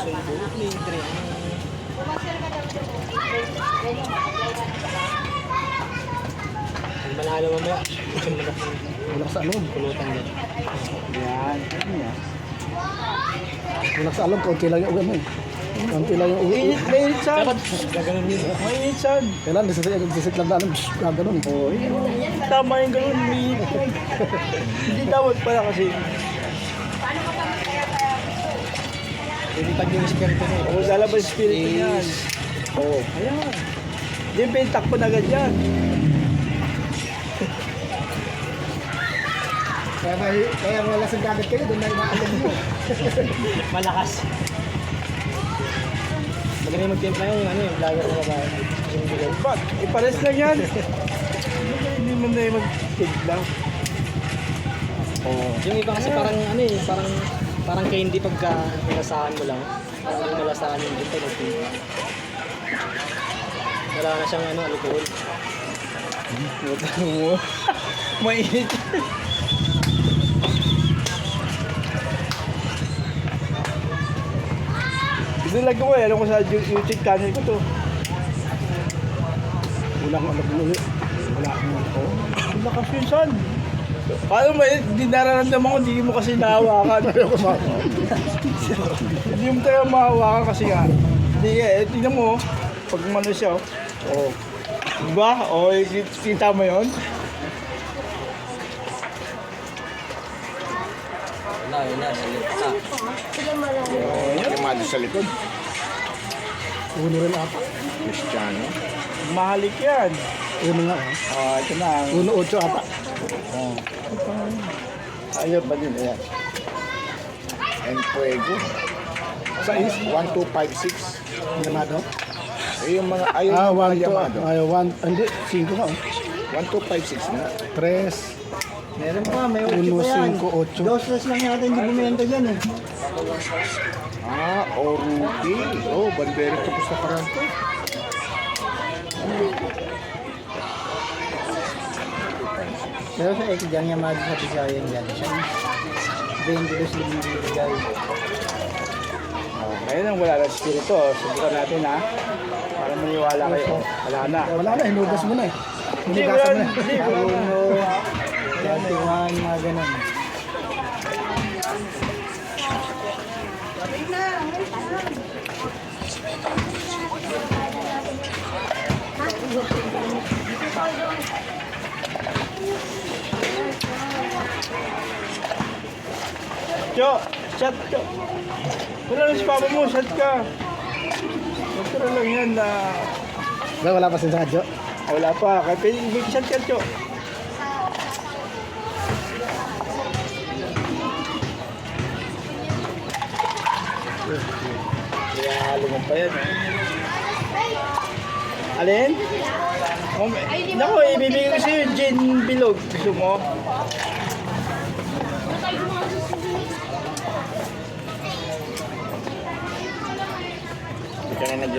sundo. Libre. Ang manalo mamaya. Wala sa alog. Pulutan din. Yan. Ano yan? Wala sa alog. Kaunti lang yung uwi mo eh. Kaunti lang yung uwi. Mainit saan? Dapat gaganon yun. Mainit saan? Kailan? Disit lang namin. Gaganon eh. Oo, tama yung ganun. Mainit yun. Hindi dapat pala kasi. Lilipad yung espiritu na Oo, lalabas yung spirito niyan. Oo. Ayan. Hindi, pintakpo na agad yan. Kaya wala sa gagat kayo. Doon na inaalam mo. Malakas. Magaling magtimpla yan yung ano yung vlogger na babae. Yung bilog. Ba't? Ipares lang yan. Hindi mo na yung mag-tigla. Oo. Yung iba kasi parang ano eh, parang candy pagka nilasahan mo lang. Parang yung nilasahan yung dito nagtimpla. Wala na siyang ano, alcohol. Butang mo. Mainit. Hindi lang ko eh. Alam ko sa YouTube channel ko to. Walang alog mo ulit. Wala akong ako. Ang lakas yun, son. Paano mo eh? Hindi nararamdaman ko. Hindi mo kasi nahawakan. Hindi mo tayo mahawakan kasi nga. Hindi eh. Tingnan mo. Pag umano siya. Oh. Diba? Oh, kita mo yun? Limado sa likod. Uno rin ata. Cristiano. Mahalik yan. Uno nga. Oh, ito na. Uno 8 ata. Oh. Ayun pa din. Ayan. And Fuego. Sa is. 1256. Yamado. Eh, yung mga ayun Ah, yung 1 mga to. Yamado. Ay, 1. Hindi, 5 nga. 1256 na. 3. Meron pa. May 1, 5, 8. Dos lang yata hindi bumenta dyan eh. Ah, Oruki. Oh, bandera ito sa Karanto. Pero sa Eki dyan, Yamado sa Bisayan dyan. 22 libong bigay. Oh, ngayon ang wala na spirito. Subukan natin ha. Para maniwala kayo. Wala na. Wala na, hinugas mo na eh. Hindi, Hinugasan wala. mo na. Hindi, wala na. 21, mga ganun. Cho, chat Cho. Wala na si papa mo, chat ka. Magkara lang yan na... Wala pa sin sa kadyo. Wala pa, kaya pwede chat ka Cho. Kaya lumang pa yan. Alin? Naku, ibibigay ko sa'yo gin bilog. Gusto mo?